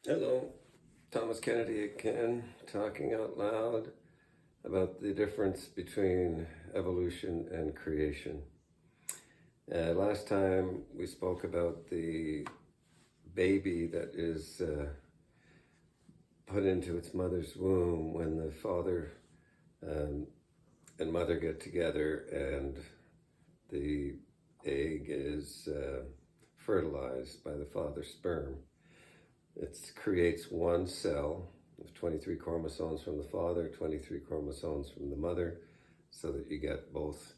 Hello, Thomas Kennedy again, talking out loud about the difference between evolution and creation. Last time we spoke about the baby that is put into its mother's womb when the father and mother get together and the egg is fertilized by the father's sperm. It creates one cell with 23 chromosomes from the father, 23 chromosomes from the mother, so that you get both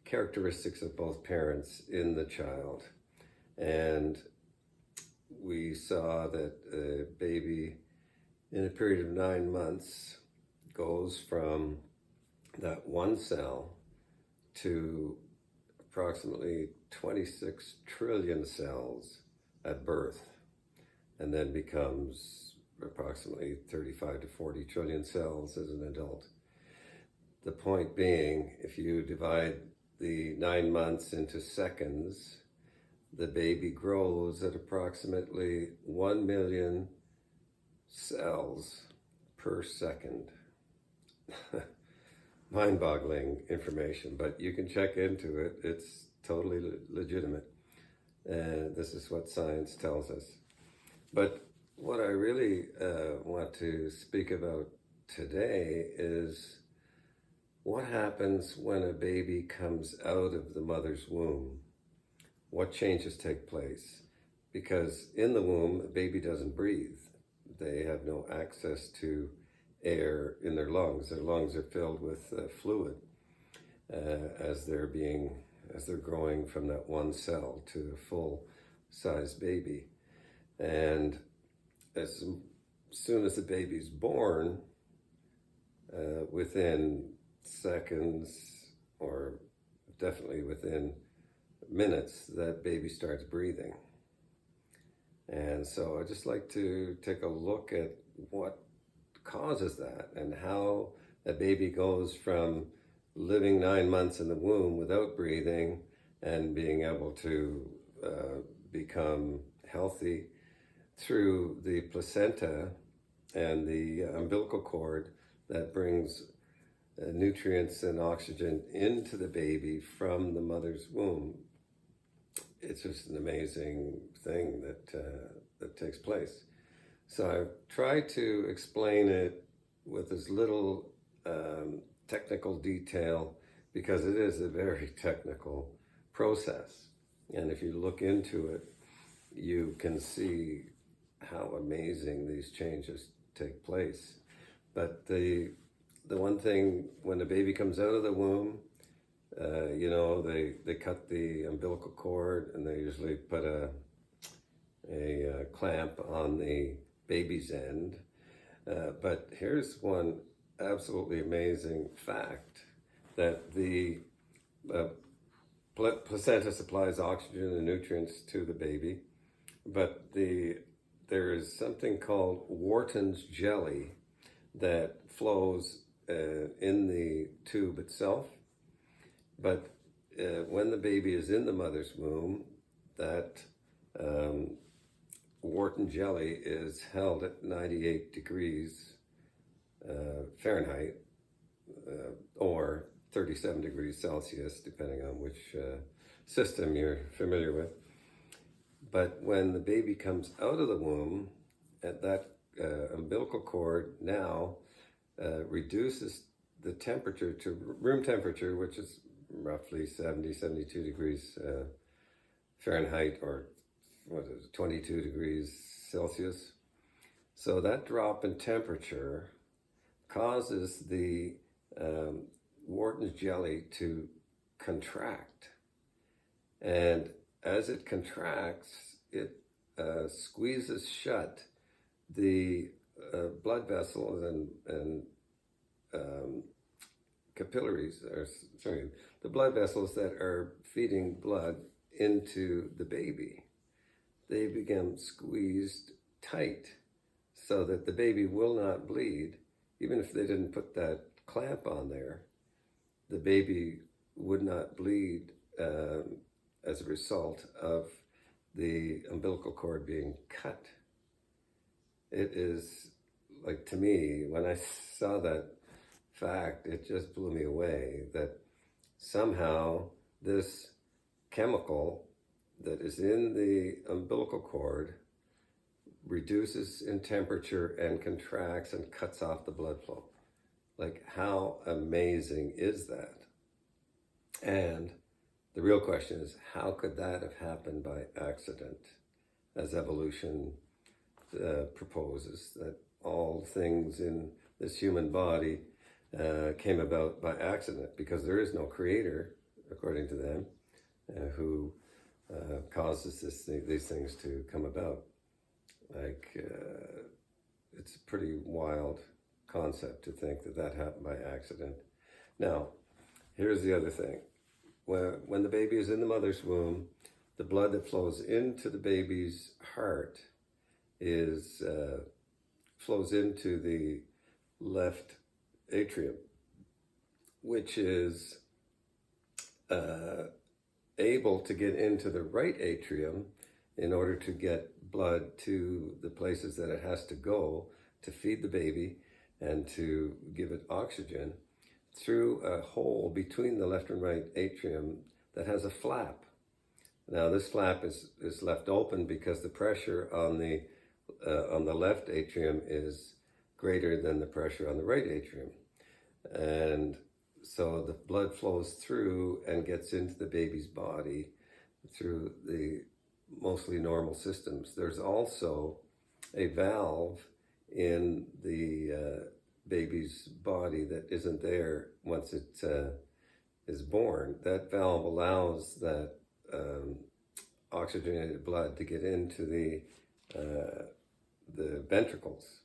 characteristics of both parents in the child. And we saw that a baby in a period of 9 months goes from that one cell to approximately 26 trillion cells at birth, and then becomes approximately 35 to 40 trillion cells as an adult. The point being, if you divide the 9 months into seconds, the baby grows at approximately 1 million cells per second. Mind-boggling information, but you can check into it. It's totally legitimate. And this is what science tells us. But what I really want to speak about today is what happens when a baby comes out of the mother's womb. What changes take place? Because in the womb, a baby doesn't breathe. They have no access to air in their lungs. Their lungs are filled with fluid as they're growing from that one cell to a full-size baby. And as soon as the baby's born, within seconds or definitely within minutes, that baby starts breathing. And so I'd just like to take a look at what causes that and how a baby goes from living 9 months in the womb without breathing and being able to become healthy through the placenta and the umbilical cord that brings nutrients and oxygen into the baby from the mother's womb. It's just an amazing thing that takes place. So I've tried to explain it with as little technical detail because it is a very technical process. And if you look into it, you can see how amazing these changes take place. But the one thing, when the baby comes out of the womb, they cut the umbilical cord and they usually put a clamp on the baby's end. But here's one absolutely amazing fact, that the placenta supplies oxygen and nutrients to the baby, but there is something called Wharton's jelly that flows in the tube itself. But when the baby is in the mother's womb, that Wharton jelly is held at 98 degrees Fahrenheit or 37 degrees Celsius, depending on which system you're familiar with. But when the baby comes out of the womb, that umbilical cord now reduces the temperature to room temperature, which is roughly 70, 72 degrees Fahrenheit, or 22 degrees Celsius. So that drop in temperature causes the Wharton's jelly to contract. And as it contracts, it squeezes shut the blood vessels and capillaries, the blood vessels that are feeding blood into the baby. They become squeezed tight so that the baby will not bleed. Even if they didn't put that clamp on there, the baby would not bleed as a result of the umbilical cord being cut. it is like, to me, when I saw that fact, it just blew me away that somehow this chemical that is in the umbilical cord reduces in temperature and contracts and cuts off the blood flow. Like, how amazing is that? And the real question is, how could that have happened by accident, as evolution proposes, that all things in this human body came about by accident, because there is no creator, according to them, who causes these things to come about. Like, it's a pretty wild concept to think that that happened by accident. Now, here's the other thing. When the baby is in the mother's womb, the blood that flows into the baby's heart flows into the left atrium, which is able to get into the right atrium in order to get blood to the places that it has to go to feed the baby and to give it oxygen, through a hole between the left and right atrium that has a flap. Now, this flap is left open because the pressure on the left atrium is greater than the pressure on the right atrium. And so the blood flows through and gets into the baby's body through the mostly normal systems. There's also a valve in the baby's body that isn't there once it is born. That valve allows that oxygenated blood to get into the ventricles.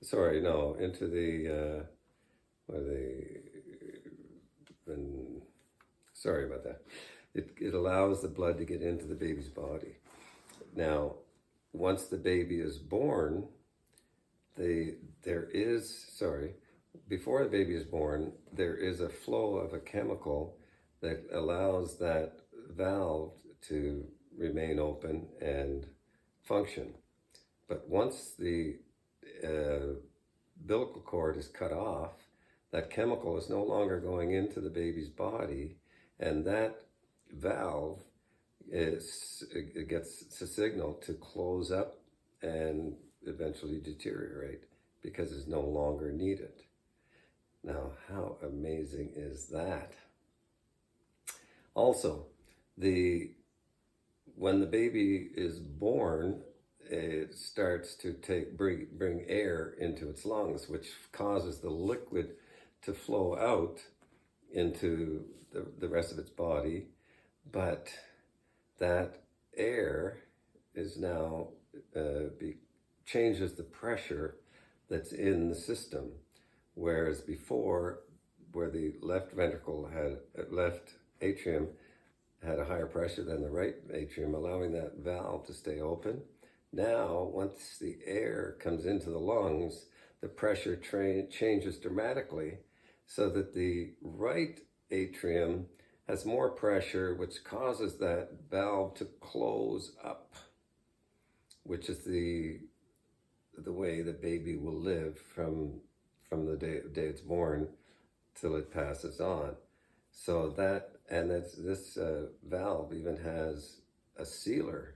Sorry, no, into the sorry about that. It allows the blood to get into the baby's body. Now, once the baby is born, before the baby is born, there is a flow of a chemical that allows that valve to remain open and function. But once the umbilical cord is cut off, that chemical is no longer going into the baby's body, and that valve it gets a signal to close up and eventually deteriorate because it's no longer needed. Now, how amazing is that? Also, when the baby is born, it starts to bring air into its lungs, which causes the liquid to flow out into the rest of its body. But that air is now changes the pressure that's in the system, whereas before, where the left atrium had a higher pressure than the right atrium, allowing that valve to stay open. Now, once the air comes into the lungs, the pressure changes dramatically, so that the right atrium has more pressure, which causes that valve to close up, which is the way the baby will live from the day it's born till it passes on. So this valve even has a sealer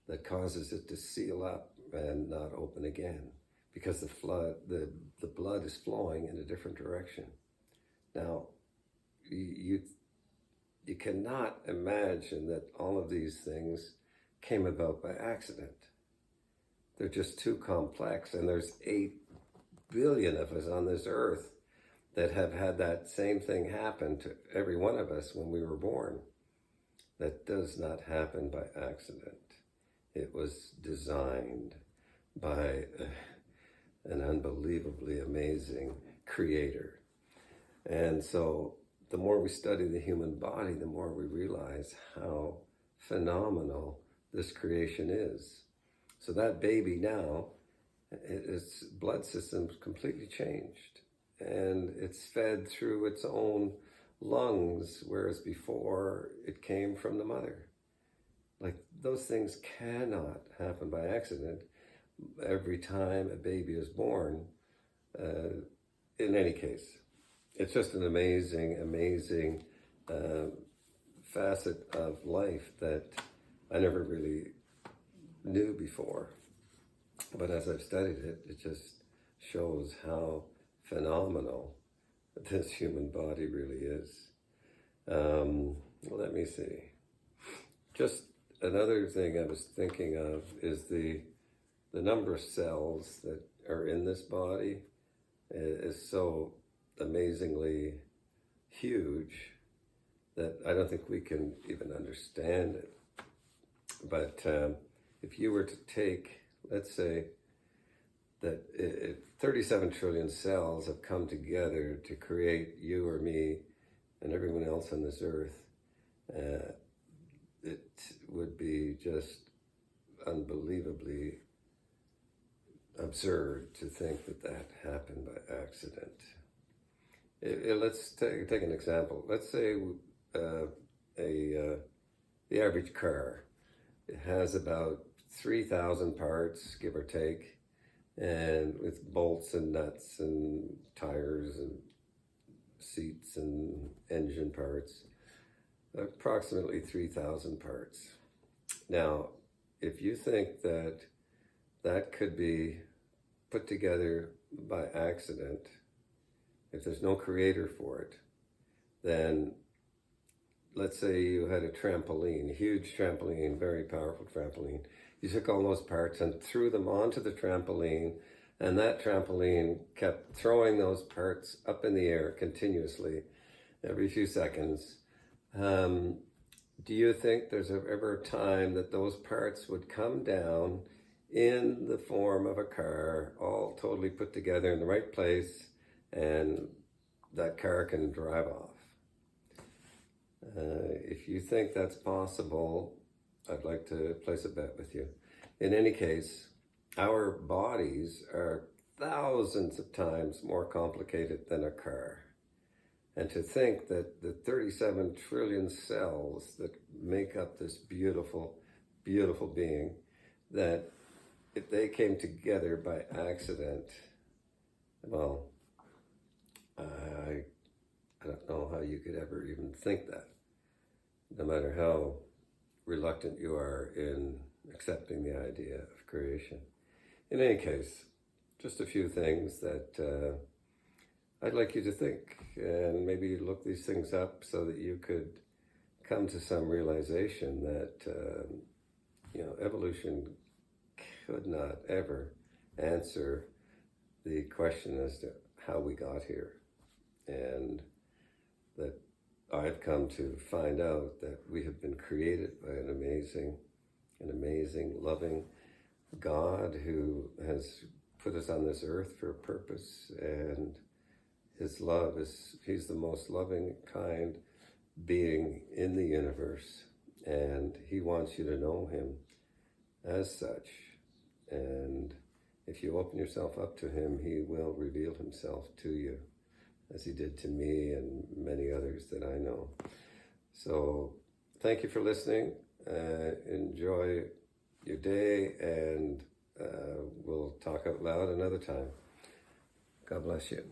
that causes it to seal up and not open again, because the blood is flowing in a different direction. Now, you cannot imagine that all of these things came about by accident. They're just too complex, and there's 8 billion of us on this earth that have had that same thing happen to every one of us when we were born. That does not happen by accident. It was designed by an unbelievably amazing creator. And so the more we study the human body, the more we realize how phenomenal this creation is. So that baby now, its blood system's completely changed, and it's fed through its own lungs, whereas before it came from the mother. Like, those things cannot happen by accident. every time a baby is born. In any case, it's just an amazing facet of life that I never really knew before. But as I've studied it, it just shows how phenomenal this human body really is. Let me see. Just another thing I was thinking of is the number of cells that are in this body is so amazingly huge that I don't think we can even understand it. But if you were to take, let's say, that 37 trillion cells have come together to create you or me and everyone else on this earth, it would be just unbelievably absurd to think that that happened by accident. Let's take an example. Let's say the average car, it has about 3,000 parts, give or take, and with bolts and nuts and tires and seats and engine parts, approximately 3,000 parts. Now, if you think that that could be put together by accident, if there's no creator for it, then let's say you had a trampoline, a huge trampoline, very powerful trampoline. You took all those parts and threw them onto the trampoline, and that trampoline kept throwing those parts up in the air continuously every few seconds. Do you think there's ever a time that those parts would come down in the form of a car, all totally put together in the right place, and that car can drive off? If you think that's possible, I'd like to place a bet with you. In any case, our bodies are thousands of times more complicated than a car. And to think that the 37 trillion cells that make up this beautiful, beautiful being, that if they came together by accident, well, I don't know how you could ever even think that, no matter how reluctant you are in accepting the idea of creation. In any case, just a few things that I'd like you to think, and maybe look these things up so that you could come to some realization that evolution could not ever answer the question as to how we got here, and that I've come to find out that we have been created by an amazing, loving God who has put us on this earth for a purpose, and his love he's the most loving, kind being in the universe, and he wants you to know him as such. And if you open yourself up to him, he will reveal himself to you, as he did to me and many others that I know. So thank you for listening. Enjoy your day, and we'll talk out loud another time. God bless you.